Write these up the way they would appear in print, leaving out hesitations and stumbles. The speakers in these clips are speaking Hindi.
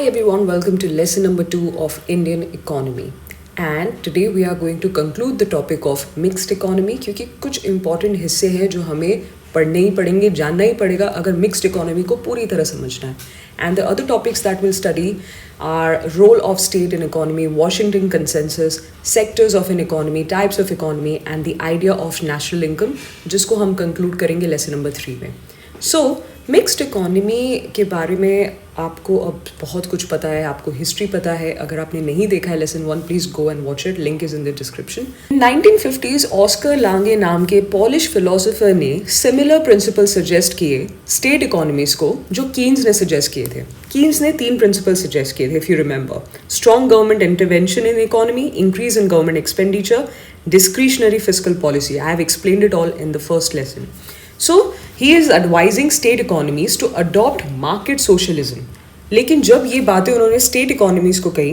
Hi everyone, welcome to lesson number 2 of Indian economy. And today we are going to conclude the topic of mixed economy क्योंकि कुछ important हिस्से हैं जो हमें पढ़ने ही पड़ेंगे, जानना ही पड़ेगा अगर mixed economy को पूरी तरह समझना है. And the other topics that we'll study are role of state in economy, Washington Consensus, sectors of an economy, types of economy and the idea of national income जिसको हम conclude करेंगे lesson number 3 में. So मिक्स्ड इकोनॉमी के बारे में आपको अब बहुत कुछ पता है, आपको हिस्ट्री पता है. अगर आपने नहीं देखा है lesson 1, please go and watch it, link is in the description. 1950s Oskar Lange नाम के पॉलिश फिलोसोफर ने सिमिलर प्रिंसिपल सजेस्ट किए स्टेट इकोनॉमीज को जो कीन्स ने सजेस्ट किए थे. कीन्स ने 3 प्रिंसिपल सजेस्ट किए थे if you remember. Strong government intervention in economy, increase in government expenditure, discretionary fiscal policy. I have explained it all in the first lesson. So he is advising state economies to adopt market socialism. लेकिन जब ये बातें उन्होंने state economies को कही,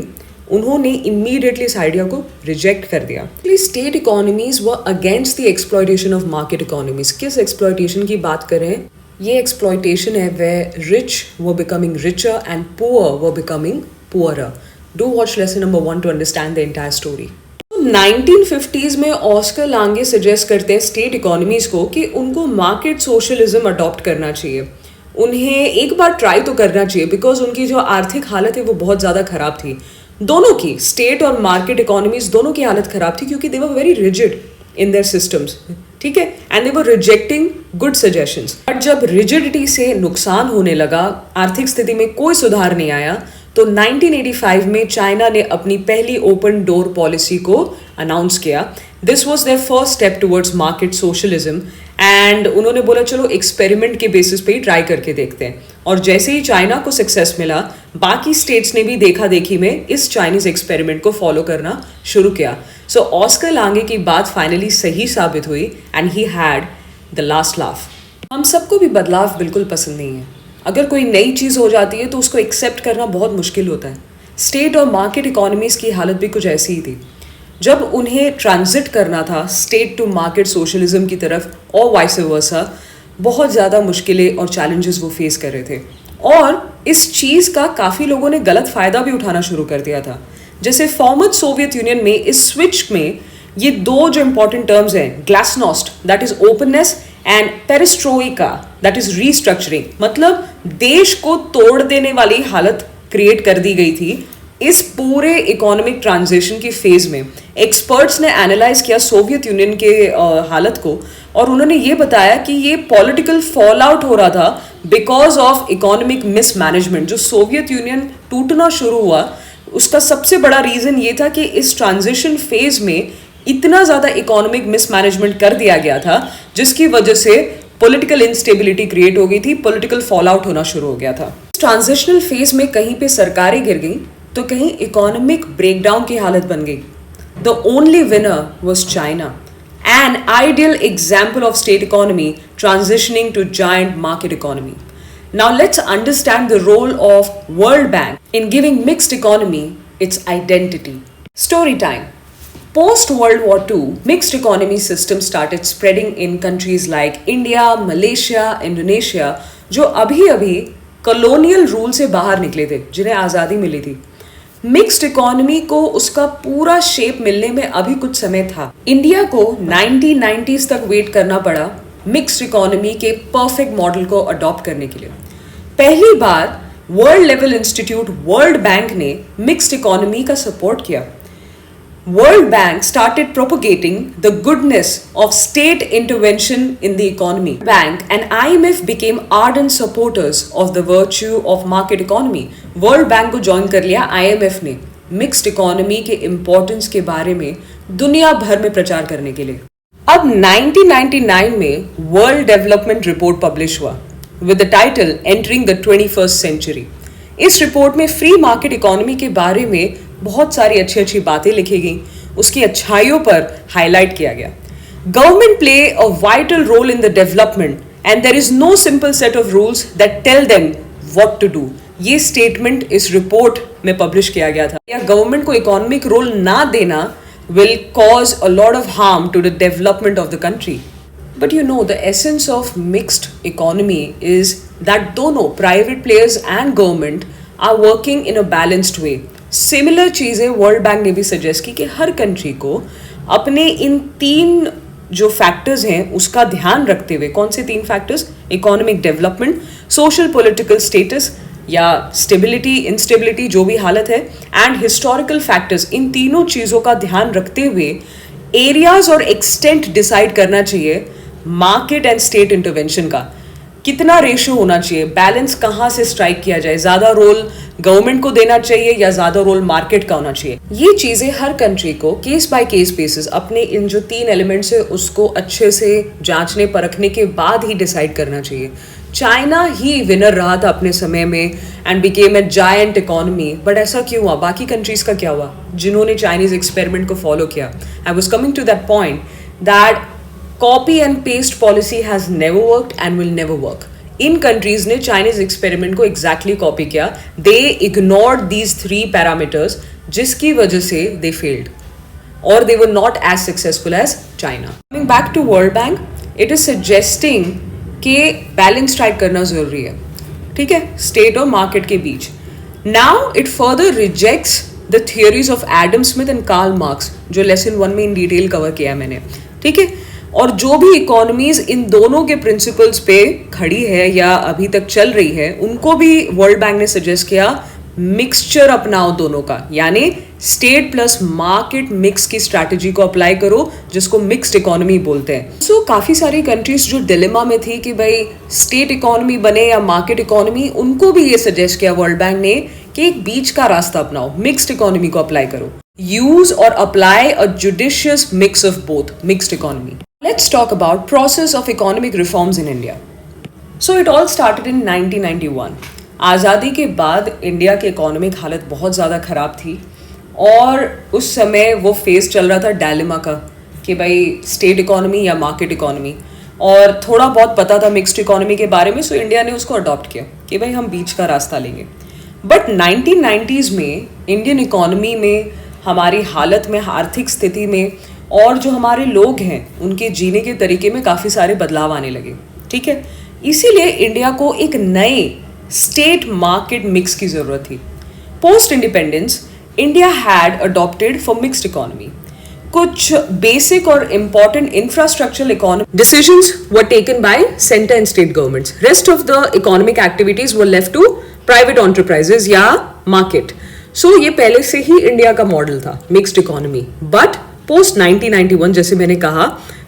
उन्होंने immediately इस idea को reject कर दिया. State economies were against the exploitation of market economies. किस exploitation की बात कर रहे हैं? ये exploitation है where rich were becoming richer and poor were becoming poorer. Do watch lesson number 1 to understand the entire story. 1950s में ऑस्कर लांगे सजेस्ट करते हैं स्टेट इकोनॉमीज को कि उनको मार्केट सोशलिज्म अडॉप्ट करना चाहिए. उन्हें एक बार ट्राई तो करना चाहिए बिकॉज उनकी जो आर्थिक हालत है वो बहुत ज़्यादा ख़राब थी. दोनों की, स्टेट और मार्केट इकोनॉमीज दोनों की हालत ख़राब थी क्योंकि they were very rigid in their systems. ठीक है, and they were rejecting good suggestions. But जब रिजिडिटी से नुकसान होने लगा, आर्थिक स्थिति में कोई सुधार नहीं आया, तो 1985 में चाइना ने अपनी पहली ओपन डोर पॉलिसी को अनाउंस किया. This was their first step towards market socialism and उन्होंने बोला चलो एक्सपेरिमेंट के बेसिस पे ही ट्राई करके देखते हैं. और जैसे ही चाइना को सक्सेस मिला, बाकी स्टेट्स ने भी देखा देखी में इस चाइनीज एक्सपेरिमेंट को फॉलो करना शुरू किया. सो ऑस्कर लांगे की बात फाइनली सही साबित हुई and he had the last laugh. हम सबको भी बदलाव बिल्कुल पसंद नहीं है. अगर कोई नई चीज़ हो जाती है तो उसको एक्सेप्ट करना बहुत मुश्किल होता है. स्टेट और मार्केट इकोनॉमीज़ की हालत भी कुछ ऐसी ही थी. जब उन्हें ट्रांजिट करना था स्टेट टू मार्केट सोशलिज्म की तरफ और वाइस वर्सा, बहुत ज़्यादा मुश्किलें और चैलेंजेस वो फेस कर रहे थे. और इस चीज़ का काफ़ी लोगों ने गलत फ़ायदा भी उठाना शुरू कर दिया था. जैसे फॉर्मर सोवियत यूनियन में इस स्विच में ये 2 जो इंपॉर्टेंट टर्म्स हैं, glasnost that is openness and पेरिस्ट्रोइका that is restructuring, मतलब देश को तोड़ देने वाली हालत क्रिएट कर दी गई थी इस पूरे इकोनॉमिक ट्रांजिशन की फेज में. एक्सपर्ट्स ने एनालाइज किया सोवियत यूनियन के हालत को और उन्होंने ये बताया कि ये पॉलिटिकल फॉल आउट हो रहा था बिकॉज ऑफ इकोनॉमिक मिसमैनेजमेंट. जो सोवियत यूनियन टूटना शुरू हुआ उसका सबसे बड़ा रीजन ये था कि इस ट्रांजिशन फेज में इतना ज़्यादा इकोनॉमिक मिसमैनेजमेंट कर दिया गया था जिसकी वजह से पॉलिटिकल इंस्टेबिलिटी क्रिएट हो गई थी, पॉलिटिकल फॉल आउट होना शुरू हो गया था. इस ट्रांजिशनल फेज में कहीं पे सरकारें गिर गई तो कहीं इकोनॉमिक ब्रेकडाउन की हालत बन गई. The only winner was China, an ideal example of state economy transitioning to giant market economy. Now let's understand the role of World Bank in giving mixed economy its identity. Story time. Post World War II, mixed economy system started spreading in countries like India, Malaysia, Indonesia, जो अभी colonial rule से बाहर निकले थे, जिन्हें आज़ादी मिली थी. मिक्स्ड इकोनॉमी को उसका पूरा शेप मिलने में अभी कुछ समय था. इंडिया को 1990s तक वेट करना पड़ा मिक्स्ड इकोनॉमी के परफेक्ट मॉडल को अडॉप्ट करने के लिए. पहली बार world level institute World bank ने मिक्स्ड इकोनॉमी का सपोर्ट किया. World Bank started propagating the goodness of state intervention in the economy. Bank and IMF became ardent supporters of the virtue of market economy. World Bank को join कर लिया IMF ने mixed economy के importance के बारे में दुनिया भर में प्रचार करने के लिए. अब 1999 में World Development Report publish हुआ with the title Entering the 21st Century. इस रिपोर्ट में फ्री मार्केट इकोनॉमी के बारे में बहुत सारी अच्छी अच्छी बातें लिखी गई, उसकी अच्छाइयों पर हाईलाइट किया गया. Government play a vital role in the development and there is no simple set of rules that tell them what to do. ये स्टेटमेंट इस रिपोर्ट में पब्लिश किया गया था. या गवर्नमेंट को इकोनॉमिक रोल ना देना will cause a lot of harm to the development of the country. But you know, the essence of mixed economy is that dono private players and government are working in a balanced way. Similar चीज़ें वर्ल्ड बैंक ने भी सजेस्ट की कि हर कंट्री को अपने इन 3 जो फैक्टर्स हैं उसका ध्यान रखते हुए, कौन से 3 factors? Economic development, social political status या स्टेबिलिटी, इंस्टेबिलिटी, जो भी हालत है, एंड हिस्टोरिकल फैक्टर्स, इन तीनों चीज़ों का ध्यान रखते हुए एरियाज और एक्सटेंट डिसाइड करना चाहिए मार्केट एंड स्टेट इंटरवेंशन का। कितना रेशियो होना चाहिए, बैलेंस कहाँ से स्ट्राइक किया जाए, ज़्यादा रोल गवर्नमेंट को देना चाहिए या ज़्यादा रोल मार्केट का होना चाहिए। ये चीज़ें हर कंट्री को केस बाय केस बेसिस अपने इन जो 3 एलिमेंट्स है उसको अच्छे से जांचने परखने के बाद ही डिसाइड करना चाहिए। चाइना ही विनर रहा था अपने समय में and became a giant economy, but ऐसा क्यों हुआ? बाकी कंट्रीज का क्या हुआ जिन्होंने चाइनीज एक्सपेरिमेंट को फॉलो किया? I was coming to that point that copy and paste policy has never worked and will never work. इन कंट्रीज ने चाइनीज एक्सपेरिमेंट को एग्जैक्टली कॉपी किया, दे इग्नोर्ड दीज 3 पैरामीटर्स, जिसकी वजह से दे फेल्ड और they were not as successful as China. Coming back to World Bank, it is suggesting कि बैलेंस स्ट्राइक करना जरूरी है, ठीक है, स्टेट और मार्केट के बीच। Now it further rejects the theories of Adam Smith and Karl Marx, जो लेसन 1 में इन डिटेल कवर किया है मैंने, ठीक है। और जो भी इकोनॉमीज इन दोनों के प्रिंसिपल्स पे खड़ी है या अभी तक चल रही है, उनको भी वर्ल्ड बैंक ने सजेस्ट किया मिक्सचर अपनाओ दोनों का, यानी स्टेट प्लस मार्केट मिक्स की स्ट्रैटेजी को अप्लाई करो, जिसको मिक्स्ड इकोनॉमी बोलते हैं। सो काफी सारी कंट्रीज जो डिलेमा में थी कि भाई स्टेट इकोनॉमी बने या मार्केट इकोनॉमी, उनको भी ये सजेस्ट किया वर्ल्ड बैंक ने कि एक बीच का रास्ता अपनाओ, मिक्स्ड इकोनॉमी को अप्लाई करो। यूज और apply a judicious mix of both, mixed economy. Let's talk about process of economic reforms in India. So it all started in 1991. आज़ादी के बाद इंडिया की इकोनॉमिक हालत बहुत ज़्यादा ख़राब थी और उस समय वो फेस चल रहा था डायलेमा का कि भाई स्टेट इकोनॉमी या मार्केट इकोनॉमी, और थोड़ा बहुत पता था मिक्स्ड इकोनॉमी के बारे में, सो इंडिया ने उसको अडॉप्ट किया कि भाई हम बीच का रास्ता लेंगे। बट 1990s में इंडियन इकोनॉमी में, हमारी हालत में, आर्थिक स्थिति में और जो हमारे लोग हैं उनके जीने के तरीके में काफ़ी सारे बदलाव आने लगे, ठीक है। इसीलिए इंडिया को एक नए स्टेट मार्केट मिक्स की ज़रूरत थी। Post independence India had adopted for mixed economy. कुछ बेसिक और important infrastructural economic decisions were taken by centre and state governments. Rest of the economic activities were left to private enterprises या मार्केट। सो ये पहले से ही इंडिया का मॉडल था मिक्स्ड इकोनॉमी, बट पोस्ट 1991 जैसे मैंने कहा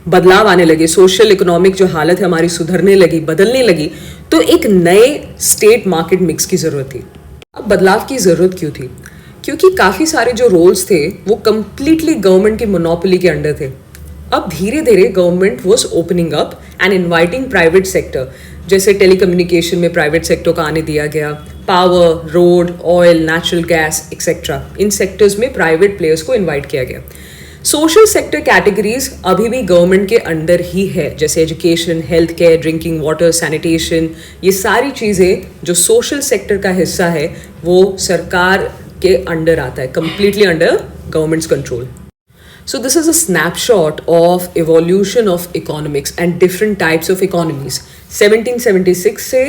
बदलाव आने लगे, सोशल इकोनॉमिक जो हालत है हमारी सुधरने लगी, बदलने लगी, तो एक नए स्टेट मार्केट मिक्स की जरूरत थी। अब बदलाव की जरूरत क्यों थी? क्योंकि काफ़ी सारे जो रोल्स थे वो कंप्लीटली गवर्नमेंट के मोनोपोली के अंडर थे। अब धीरे धीरे government was opening up and inviting private sector, जैसे टेलीकम्युनिकेशन में प्राइवेट सेक्टर का आने दिया गया, power, road, oil, natural gas etcetera, इन सेक्टर्स में प्राइवेट प्लेयर्स को इन्वाइट किया गया। सोशल सेक्टर कैटेगरीज अभी भी गवर्नमेंट के अंडर ही है, जैसे education, health care, drinking water, sanitation, ये सारी चीज़ें जो सोशल सेक्टर का हिस्सा है वो सरकार के अंडर आता है, completely under governments control. So this is a snapshot of evolution of economics and different types of economies 1776 से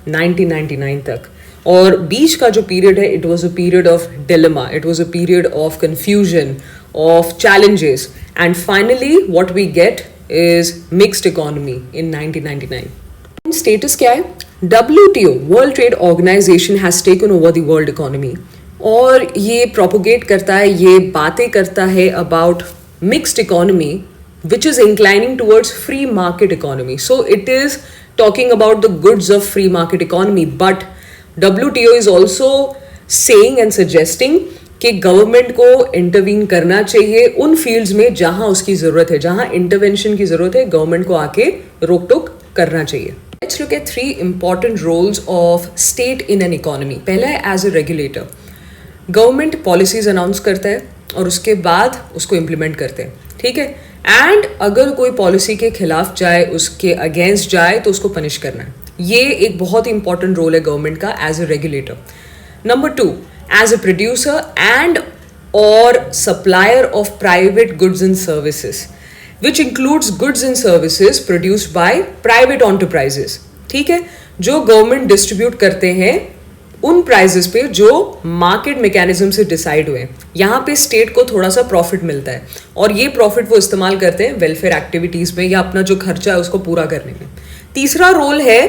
1999 तक। और बीच का जो पीरियड है, it was a period of dilemma, it was a period of confusion, of challenges, and finally what we get is mixed economy in 1999. Status क्या है? WTO, World Trade Organization has taken over the world economy. और ये प्रोपोगेट करता है, ये बातें करता है about mixed economy which is inclining towards free market economy. So it is talking about the goods of free market economy, but WTO is also saying and suggesting कि गवर्नमेंट को इंटरवीन करना चाहिए उन फील्ड्स में जहां उसकी ज़रूरत है, जहां इंटरवेंशन की ज़रूरत है, गवर्नमेंट को आके रोक टोक करना चाहिए। Let's look at 3 important roles of state in an economy. पहला है as a regulator. Government policies announce करता है और उसके बाद उसको इम्प्लीमेंट करते हैं, ठीक है। एंड अगर कोई पॉलिसी के खिलाफ जाए, उसके अगेंस्ट जाए, तो उसको पनिश करना है। ये एक बहुत ही इंपॉर्टेंट रोल है गवर्नमेंट का as a regulator. Number 2, as a producer and और supplier of private goods and services, which includes goods and services produced by private enterprises, ठीक है, जो गवर्नमेंट डिस्ट्रीब्यूट करते हैं उन प्राइजेस पे जो मार्केट मैकेनिज्म से डिसाइड हुए। यहाँ पे स्टेट को थोड़ा सा प्रॉफिट मिलता है और ये प्रॉफिट वो इस्तेमाल करते हैं वेलफेयर एक्टिविटीज में या अपना जो खर्चा है उसको पूरा करने में। तीसरा रोल है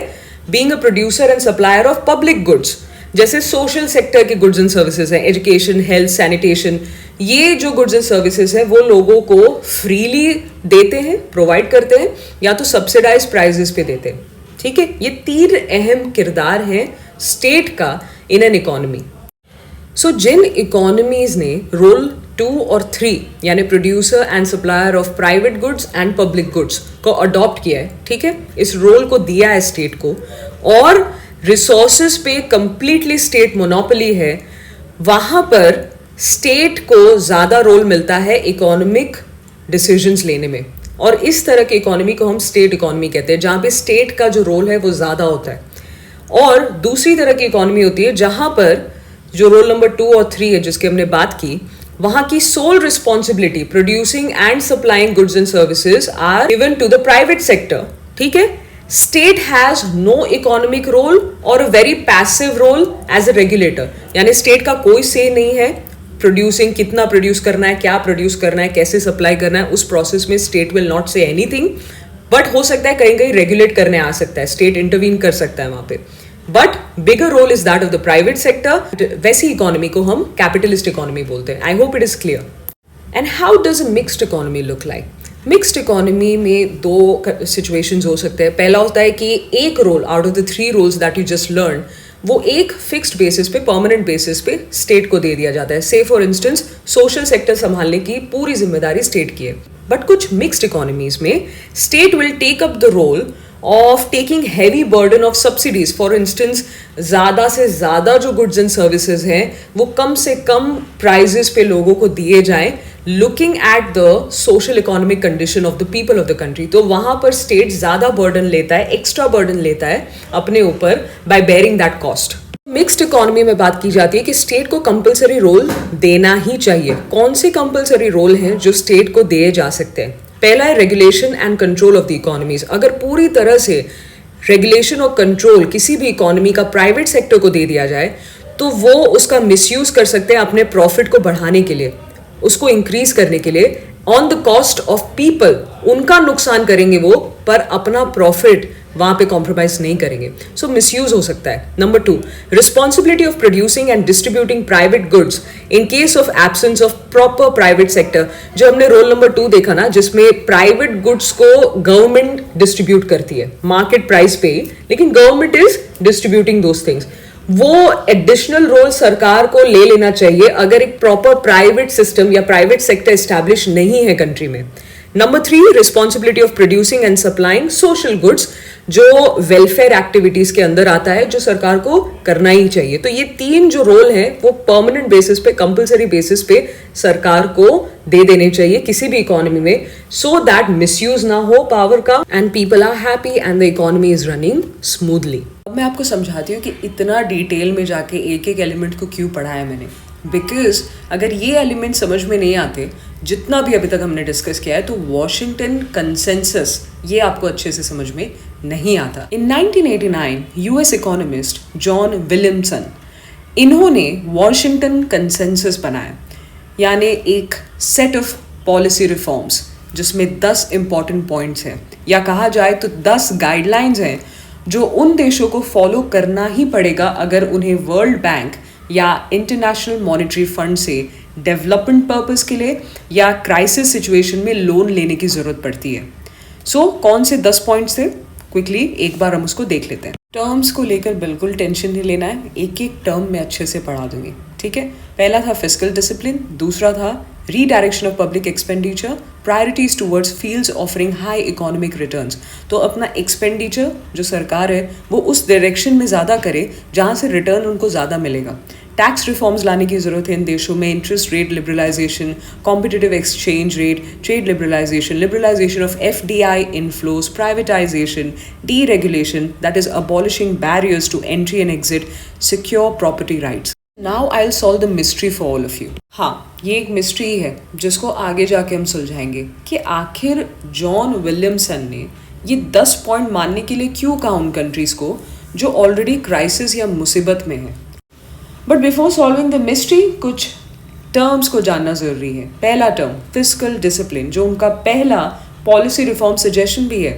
being a producer and supplier of public goods, जैसे सोशल सेक्टर के गुड्स एंड सर्विसेज हैं, एजुकेशन, हेल्थ, सैनिटेशन। ये जो गुड्स एंड सर्विसेज है वो लोगों को फ्रीली देते हैं, प्रोवाइड करते हैं, या तो सब्सिडाइज प्राइजेस पे देते हैं। ठीक है, ये 3 अहम किरदार हैं स्टेट का इन एन इकोनॉमी। सो जिन इकोनॉमीज ने रोल 2 और 3 यानी producer and supplier of private goods and public goods को अडॉप्ट किया है, ठीक है, इस रोल को दिया है स्टेट को, और रिसोर्सेज पे कंप्लीटली स्टेट मोनोपोली है, वहां पर स्टेट को ज्यादा रोल मिलता है इकोनॉमिक डिसीजंस लेने में। और इस तरह की इकोनॉमी को हम स्टेट इकोनॉमी कहते हैं, जहां पे स्टेट का जो रोल है वो ज्यादा होता है। और दूसरी तरह की इकोनॉमी होती है जहां पर जो रोल नंबर 2 और 3 है जिसकी हमने बात की, वहां की sole responsibility producing and supplying goods and services are given to the private sector. ठीक है, state has no economic role और a very passive role as a regulator, यानी स्टेट का कोई से नहीं है प्रोड्यूसिंग, कितना प्रोड्यूस करना है, क्या प्रोड्यूस करना है, कैसे सप्लाई करना है, उस प्रोसेस में state will not say anything. But हो सकता है कहीं कहीं रेगुलेट करने आ सकता है, स्टेट इंटरवीन कर सकता है वहां पे, but bigger role is that of the private sector. वैसी इकोनॉमी को हम कैपिटलिस्ट इकोनॉमी बोलते हैं। I hope it is clear. And how does a mixed economy look like? Mixed economy में 2 सिचुएशंस हो सकते हैं। पहला होता है कि एक role out of the 3 roles that you just learn, वो एक फिक्स्ड बेसिस पे, परमानेंट बेसिस पे स्टेट को दे दिया जाता है। से फॉर इंस्टेंस सोशल सेक्टर संभालने की पूरी जिम्मेदारी स्टेट की है। बट कुछ मिक्स्ड इकोनॉमीज में state will take up the role of taking heavy burden of subsidies. For instance ज्यादा से ज्यादा जो गुड्स एंड सर्विसेज हैं वो कम से कम प्राइजेस पे लोगों को दिए जाएं, looking at the social economic condition of the people of the country. तो वहां पर स्टेट ज्यादा बर्डन लेता है, एक्स्ट्रा बर्डन लेता है अपने ऊपर by bearing that cost. Mixed economy में बात की जाती है कि स्टेट को कंपलसरी रोल देना ही चाहिए। कौन से कंपलसरी रोल हैं जो स्टेट को दिए जा सकते हैं? पहला है regulation and control of the economies. अगर पूरी तरह से रेगुलेशन और कंट्रोल किसी भी इकोनॉमी का प्राइवेट सेक्टर को दे दिया जाए तो वो उसका मिसयूज कर सकते हैं अपने प्रॉफिट को बढ़ाने के लिए, उसको इंक्रीज करने के लिए, on the cost of people. उनका नुकसान करेंगे वो, पर अपना प्रॉफिट वहां पे कॉम्प्रोमाइज नहीं करेंगे। सो मिसयूज हो सकता है। Number 2, responsibility of producing and distributing private goods in case of absence of proper private sector. जो हमने रोल नंबर 2 देखा ना, जिसमें प्राइवेट गुड्स को गवर्नमेंट डिस्ट्रीब्यूट करती है मार्केट प्राइस पे, लेकिन government is distributing those things. वो एडिशनल रोल सरकार को ले लेना चाहिए अगर एक प्रॉपर प्राइवेट सिस्टम या प्राइवेट सेक्टर एस्टैब्लिश नहीं है कंट्री में। Number 3, responsibility of producing and supplying social goods, जो वेलफेयर एक्टिविटीज के अंदर आता है, जो सरकार को करना ही चाहिए। तो ये 3 जो रोल हैं वो परमानेंट बेसिस पे, कंपलसरी बेसिस पे सरकार को दे देने चाहिए किसी भी इकोनॉमी में, सो दैट मिसयूज ना हो पावर का and people are happy and the economy is running smoothly. अब मैं आपको समझाती हूँ कि इतना डिटेल में जाके एक एक एलिमेंट को क्यों पढ़ाया मैंने। बिकॉज अगर ये एलिमेंट समझ में नहीं आते, जितना भी अभी तक हमने डिस्कस किया है, तो वॉशिंगटन कंसेंसस ये आपको अच्छे से समझ में नहीं आता। इन 1989 यूएस इकोनॉमिस्ट जॉन विलियमसन, इन्होंने वॉशिंगटन कंसेंसस बनाया, यानी एक सेट ऑफ पॉलिसी रिफॉर्म्स जिसमें 10 इंपॉर्टेंट पॉइंट्स हैं, या कहा जाए तो 10 गाइडलाइंस हैं जो उन देशों को फॉलो करना ही पड़ेगा अगर उन्हें वर्ल्ड बैंक या इंटरनेशनल मॉनेटरी फंड से डेवलपमेंट पर्पस के लिए या क्राइसिस सिचुएशन में लोन लेने की जरूरत पड़ती है। सो कौन से 10 पॉइंट्स थे, क्विकली एक बार हम उसको देख लेते हैं। टर्म्स को लेकर बिल्कुल टेंशन नहीं लेना है, एक एक टर्म में अच्छे से पढ़ा दूंगी, ठीक है। पहला था फिस्कल डिसिप्लिन, दूसरा था redirection of public expenditure, priorities towards fields offering high economic returns. तो अपना एक्सपेंडिचर जो सरकार है वो उस डायरेक्शन में ज़्यादा करे जहाँ से रिटर्न उनको ज़्यादा मिलेगा। टैक्स रिफॉर्म्स लाने की ज़रूरत है इन देशों में, interest rate liberalization, competitive exchange rate, trade liberalization, liberalization of FDI inflows, privatization, deregulation that is abolishing barriers to entry and exit, secure property rights. Now I will solve the mystery for all of you. हाँ, ये एक मिस्ट्री है जिसको आगे जाके हम सुलझाएंगे कि आखिर जॉन विलियमसन ने ये 10 पॉइंट मानने के लिए क्यों कहा उन कंट्रीज को जो ऑलरेडी क्राइसिस या मुसीबत में है। But before solving the mystery कुछ टर्म्स को जानना ज़रूरी है। पहला टर्म फिस्कल डिसिप्लिन, जो उनका पहला पॉलिसी रिफॉर्म सजेशन भी है।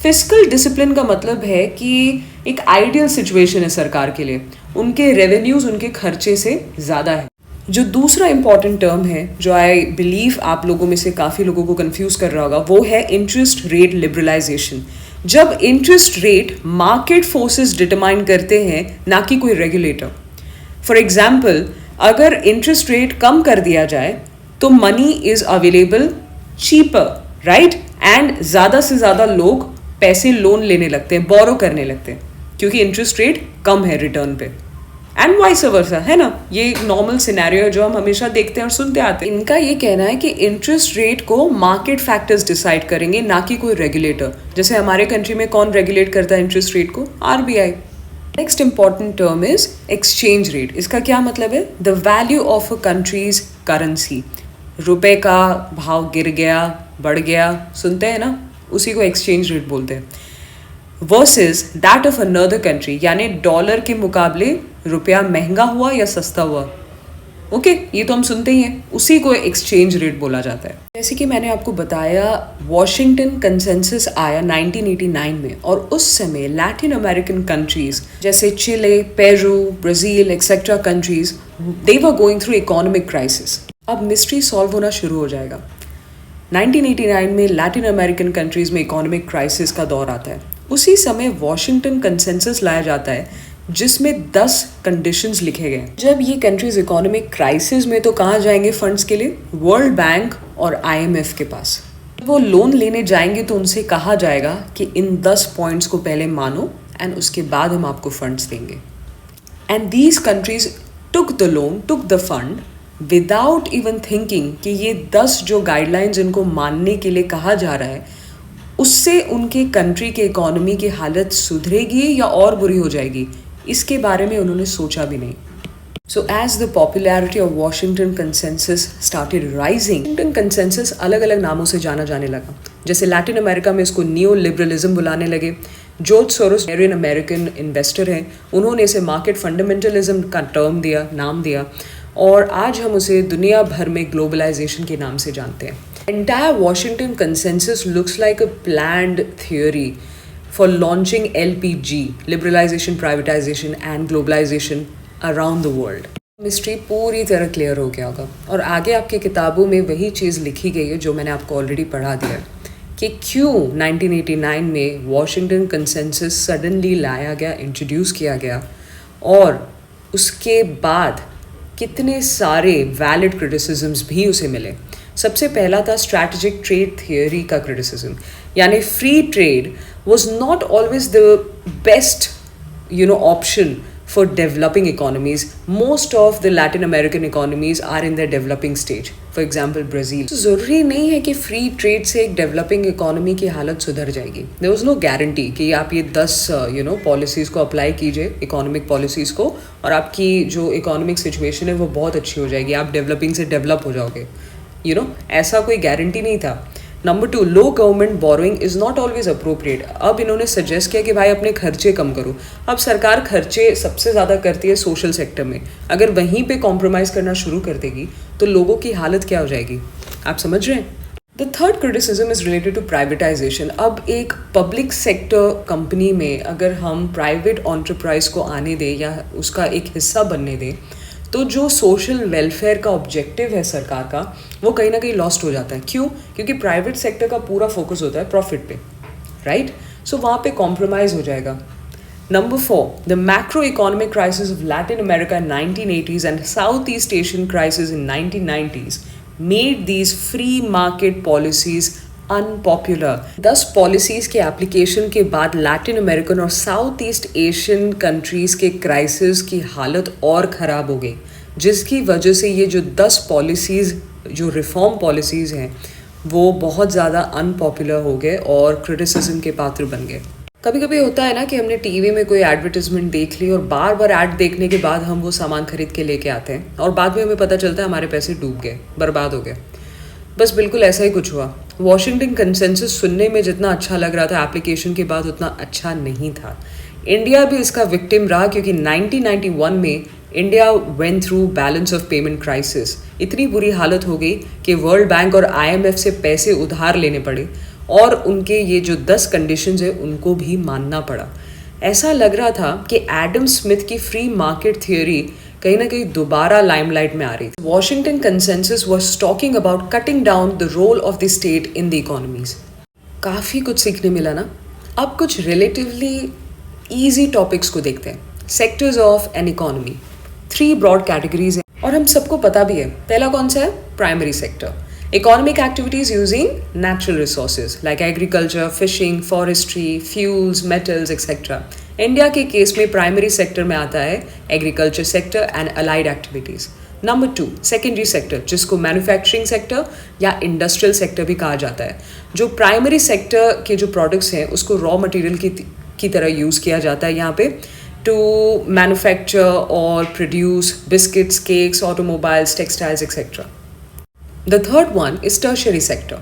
फिस्कल डिसिप्लिन का मतलब है कि एक आइडियल सिचुएशन है सरकार के लिए, उनके रेवेन्यूज उनके खर्चे से ज़्यादा है। जो दूसरा इंपॉर्टेंट टर्म है जो आई बिलीव आप लोगों में से काफ़ी लोगों को कंफ्यूज कर रहा होगा, वो है इंटरेस्ट रेट लिबरलाइजेशन। जब interest rate market forces determine करते हैं, ना कि कोई रेगुलेटर। फॉर एग्जाम्पल, अगर इंटरेस्ट रेट कम कर दिया जाए तो money is available cheaper, right, and ज़्यादा से ज़्यादा लोग पैसे लोन लेने लगते हैं, बोरो करने लगते हैं, क्योंकि इंटरेस्ट रेट कम है रिटर्न पे, एंड वाइस वर्सा, है ना। ये एक नॉर्मल सिनेरियो है जो हम हमेशा देखते हैं और सुनते आते हैं। इनका ये कहना है कि इंटरेस्ट रेट को मार्केट फैक्टर्स डिसाइड करेंगे, ना कि कोई रेगुलेटर। जैसे हमारे कंट्री में कौन रेगुलेट करता है इंटरेस्ट रेट को? RBI। Next important term is exchange rate. इसका क्या मतलब है? The value of a countries currency. रुपए का भाव गिर गया, बढ़ गया, सुनते हैं ना, उसी को एक्सचेंज रेट बोलते हैं। Versus that of another country, यानी डॉलर के मुकाबले रुपया महंगा हुआ या सस्ता हुआ। ओके, ये तो हम सुनते ही हैं, उसी को एक्सचेंज रेट बोला जाता है। जैसे कि मैंने आपको बताया, वॉशिंगटन कंसेंसस आया 1989 में, और उस समय लैटिन अमेरिकन कंट्रीज जैसे Chile, Peru, Brazil etcetera countries, they were going through economic crisis. अब मिस्ट्री सॉल्व होना शुरू हो जाएगा। 1989 में लैटिन अमेरिकन कंट्रीज में इकोनॉमिक क्राइसिस का दौर आता है। उसी समय वॉशिंगटन कंसेंसस लाया जाता है, जिसमें 10 कंडीशंस लिखे गए। जब ये कंट्रीज इकोनॉमिक क्राइसिस में, तो कहाँ जाएंगे फंड्स के लिए? वर्ल्ड बैंक और IMF के पास। वो लोन लेने जाएंगे तो उनसे कहा जाएगा कि इन 10 पॉइंट्स को पहले मानो, एंड उसके बाद हम आपको फंड्स देंगे। And these countries took the loan, took the fund, without even thinking कि ये 10 जो गाइडलाइंस इनको मानने के लिए कहा जा रहा है, उससे उनके कंट्री के इकोनॉमी की हालत सुधरेगी या और बुरी हो जाएगी, इसके बारे में उन्होंने सोचा भी नहीं। So as the popularity of Washington consensus started rising, Washington consensus अलग अलग नामों से जाना जाने लगा। जैसे लैटिन अमेरिका में इसको नियो लिबरलिज्म बुलाने लगे। जॉर्ज सोरोस एरियन अमेरिकन इन्वेस्टर हैं, उन्होंने इसे मार्केट फंडामेंटलिज्म का टर्म दिया, नाम दिया, और आज हम उसे दुनिया भर में ग्लोबलाइजेशन के नाम से जानते हैं। Entire Washington consensus looks like a planned theory for launching LPG, liberalization, privatization and globalization around the world. Mystery पूरी तरह क्लियर हो गया होगा, और आगे आपकी किताबों में वही चीज़ लिखी गई है जो मैंने आपको ऑलरेडी पढ़ा दिया है कि क्यों 1989 में वॉशिंगटन कंसेंसस सडनली लाया गया, इंट्रोड्यूस किया गया, और उसके बाद कितने सारे वैलिड क्रिटिसिजम्स भी उसे मिले। सबसे पहला था स्ट्रैटेजिक ट्रेड थियोरी का क्रिटिसिज्म, यानी free trade was not always the best option for developing economies. Most of the Latin American economies are in the developing stage, for example Brazil. ज़रूरी नहीं है कि फ्री ट्रेड से एक डेवलपिंग इकोनॉमी की हालत सुधर जाएगी। देयर वाज नो गारंटी कि आप ये 10 पॉलिसीज़ को अप्लाई कीजिए, इकोनॉमिक पॉलिसीज़ को, और आपकी जो इकोनॉमिक सिचुएशन है वो बहुत अच्छी हो जाएगी, आप डेवलपिंग से डेवलप हो जाओगे। ऐसा कोई गारंटी नहीं था। Number 2, low government borrowing is not always appropriate. अब इन्होंने सजेस्ट किया कि भाई अपने खर्चे कम करो। अब सरकार खर्चे सबसे ज़्यादा करती है सोशल सेक्टर में, अगर वहीं पे कॉम्प्रोमाइज़ करना शुरू कर देगी तो लोगों की हालत क्या हो जाएगी, आप समझ रहे हैं? The third criticism is related to privatization. अब एक पब्लिक सेक्टर कंपनी में अगर हम प्राइवेट एंटरप्राइज को आने दें या उसका एक हिस्सा बनने दें, तो जो सोशल वेलफेयर का ऑब्जेक्टिव है सरकार का, वो कहीं ना कहीं लॉस्ट हो जाता है। क्यों? क्योंकि प्राइवेट सेक्टर का पूरा फोकस होता है प्रॉफिट पे, राइट? सो वहाँ पे कॉम्प्रोमाइज़ हो जाएगा। Number 4, the macroeconomic crisis of Latin America in 1980s and Southeast Asian crisis in 1990s made these free market policies unpopular. 10 policies के एप्लीकेशन के बाद लैटिन अमेरिकन और साउथ ईस्ट एशियन कंट्रीज़ के क्राइसिस की हालत और ख़राब हो गई, जिसकी वजह से ये जो 10 पॉलिसीज़, जो रिफॉर्म पॉलिसीज़ हैं, वो बहुत ज़्यादा अनपॉपुलर हो गए और क्रिटिसिज्म के पात्र बन गए। कभी कभी होता है ना कि हमने टीवी में कोई एडवर्टाइजमेंट देख ली और बार बार ऐड देखने के बाद हम वो सामान खरीद के लेके आते हैं और बाद में हमें पता चलता है हमारे पैसे डूब गए, बर्बाद हो गए। बस बिल्कुल ऐसा ही कुछ हुआ। वॉशिंगटन कंसेंसस सुनने में जितना अच्छा लग रहा था, एप्लीकेशन के बाद उतना अच्छा नहीं था। इंडिया भी इसका विक्टिम रहा, क्योंकि 1991 में India went through balance of payment crisis. इतनी बुरी हालत हो गई कि वर्ल्ड बैंक और आईएमएफ से पैसे उधार लेने पड़े और उनके ये जो 10 कंडीशंस है उनको भी मानना पड़ा। ऐसा लग रहा था कि एडम स्मिथ की फ्री मार्केट थियोरी कहीं ना कहीं दोबारा लाइमलाइट में आ रही थी। Washington consensus was talking about cutting down the role of the state in the economies. काफ़ी कुछ सीखने मिला ना। अब कुछ रिलेटिवली ईजी टॉपिक्स को देखते हैं। Sectors of an economy, 3 broad categories हैं और हम सबको पता भी है। पहला कौन सा है? Primary sector, economic activities using natural resources like agriculture, fishing, forestry, fuels, metals etcetera. India के केस में प्राइमरी सेक्टर में आता है agriculture sector and allied activities. Number 2 secondary sector, जिसको मैन्युफैक्चरिंग सेक्टर या इंडस्ट्रियल सेक्टर भी कहा जाता है। जो प्राइमरी सेक्टर के जो प्रोडक्ट्स हैं उसको रॉ मटेरियल की तरह यूज़ किया जाता है यहाँ पे टू मैन्युफैक्चर और produce biscuits, cakes, automobiles, textiles etcetera. The third one is tertiary sector,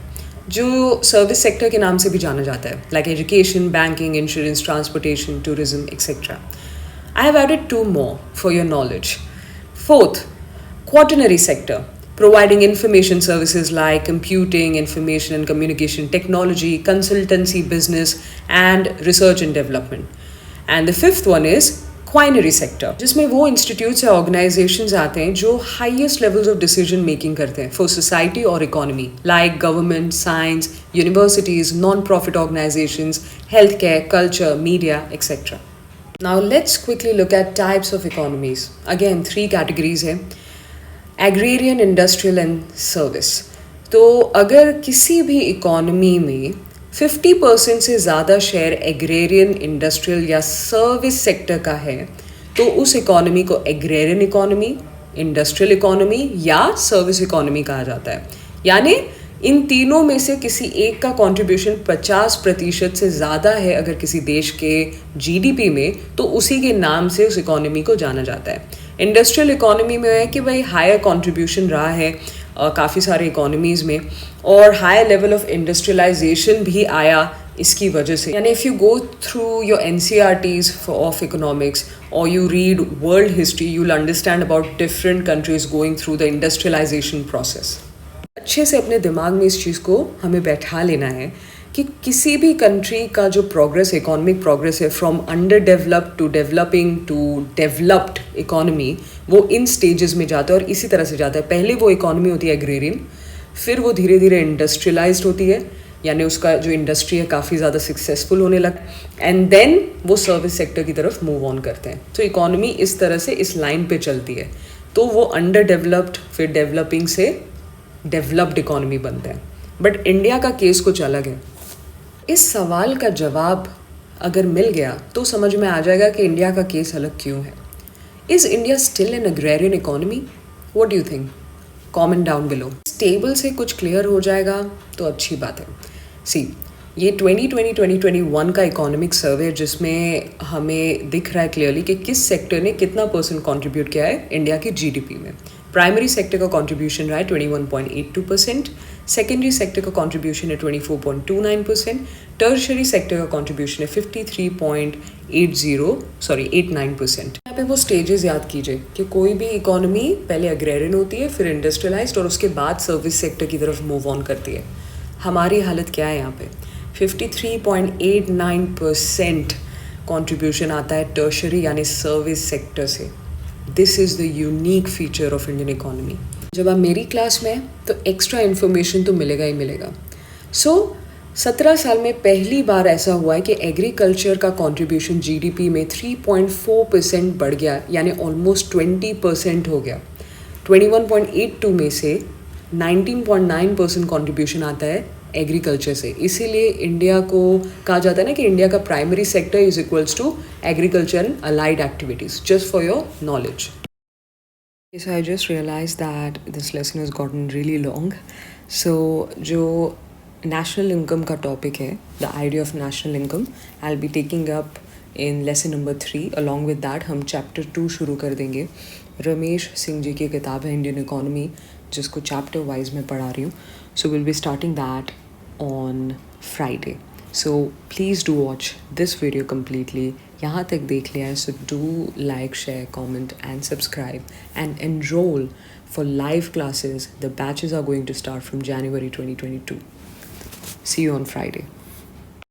जो सर्विस सेक्टर के नाम से भी जाना जाता है, like education, banking, insurance, transportation, tourism etcetera. I have added 2 more for your knowledge. Fourth, quaternary sector, providing information services like computing, information and communication technology, consultancy, business, and research and development. And the fifth one is quinary sector, जिसमें वो इंस्टीट्यूट्स या ऑर्गेनाइजेशंस आते हैं जो highest levels of decision making करते हैं फॉर सोसाइटी और economy, like government, science, universities, non profit organisations, health care, culture, media etcetera. Now let's quickly look at types of economies. Again 3 categories हैं, एग्रेरियन, इंडस्ट्रियल एंड सर्विस। तो अगर किसी भी इकोनॉमी में 50% से ज़्यादा शेयर एग्रेरियन, इंडस्ट्रियल या सर्विस सेक्टर का है तो उस इकोनॉमी को एग्रेरियन इकोनॉमी, इंडस्ट्रियल इकोनॉमी या सर्विस इकोनॉमी कहा जाता है। यानी इन तीनों में से किसी एक का कंट्रीब्यूशन 50% से ज़्यादा है अगर किसी देश के जीडीपी में, तो उसी के नाम से उस इकोनॉमी को जाना जाता है। इंडस्ट्रियल इकोनॉमी में है कि भाई हायर कंट्रीब्यूशन रहा है काफ़ी सारे इकोनॉमीज़ में और हाई लेवल ऑफ इंडस्ट्रियलाइजेशन भी आया इसकी वजह से। यानी if you go through your NCERTs of economics और you read world history, you will understand about different countries going through the industrialisation process. अच्छे से अपने दिमाग में इस चीज़ को हमें बैठा लेना है कि किसी भी कंट्री का जो प्रोग्रेस, इकोनॉमिक प्रोग्रेस है, from underdeveloped to developing to developed economy, वो इन स्टेजेस में जाता है और इसी तरह से जाता है। पहले वो इकोनॉमी होती है एग्रेरियन, फिर वो धीरे धीरे इंडस्ट्रियलाइज्ड होती है, यानी उसका जो इंडस्ट्री है काफ़ी ज़्यादा सक्सेसफुल होने लगता है, एंड देन वो सर्विस सेक्टर की तरफ मूव ऑन करते हैं। तो इकोनॉमी इस तरह से इस लाइन पे चलती है। तो वो अंडर डेवलप्ड फिर डेवलपिंग से डेवलप्ड इकोनॉमी बनते हैं। बट इंडिया का केस कुछ अलग है। इस सवाल का जवाब अगर मिल गया तो समझ में आ जाएगा कि इंडिया का केस अलग क्यों है। Is India still an agrarian economy? What do you think? Comment down below. इस टेबल से कुछ क्लियर हो जाएगा तो अच्छी बात है। सी, ये 2020-2021 का इकोनॉमिक सर्वे जिसमें हमें दिख रहा है क्लियरली कि किस सेक्टर ने कितना % कंट्रीब्यूट किया है इंडिया की जीडीपी में। प्राइमरी सेक्टर का कंट्रीब्यूशन रहा है 21.82%, सेकेंडरी सेक्टर का कंट्रीब्यूशन है 24.29%, टर्शरी सेक्टर का कंट्रीब्यूशन है 89%। यहाँ पे वो स्टेजेस याद कीजिए कि कोई भी इकोनॉमी पहले अग्रेरियन होती है, फिर इंडस्ट्रियलाइज्ड और उसके बाद सर्विस सेक्टर की तरफ मूव ऑन करती है। हमारी हालत क्या है यहाँ पे? 53.89% कंट्रीब्यूशन आता है टर्शरी यानी सर्विस सेक्टर से। This is the unique feature of Indian economy. जब आप मेरी क्लास में हैं तो एक्स्ट्रा इन्फॉर्मेशन तो मिलेगा ही मिलेगा। 17 साल में पहली बार ऐसा हुआ है कि एग्रीकल्चर का कंट्रीब्यूशन जीडीपी में 3.4% बढ़ गया, यानी ऑलमोस्ट 20% हो गया। 21.82 में से 19.9% कंट्रीब्यूशन आता है एग्रीकल्चर से। इसीलिए इंडिया को कहा जाता है ना कि इंडिया का primary sector is equals to agriculture and allied activities, just for your knowledge. Yes, I just realized that this lesson has gotten really long. So, जो national income का topic है, the idea of national income, I'll be taking up in lesson number 3. Along with that, हम chapter 2 शुरू कर देंगे। रमेश सिंह जी की किताब है इंडियन इकोनॉमी, जिसको chapter wise मैं पढ़ा रही हूँ। So, we'll be starting that on Friday. So, please do watch this video completely. यहाँ तक देख लिया है, so do like, share, comment and subscribe and enroll for live classes. The batches are going to start from January 2022. See you on Friday.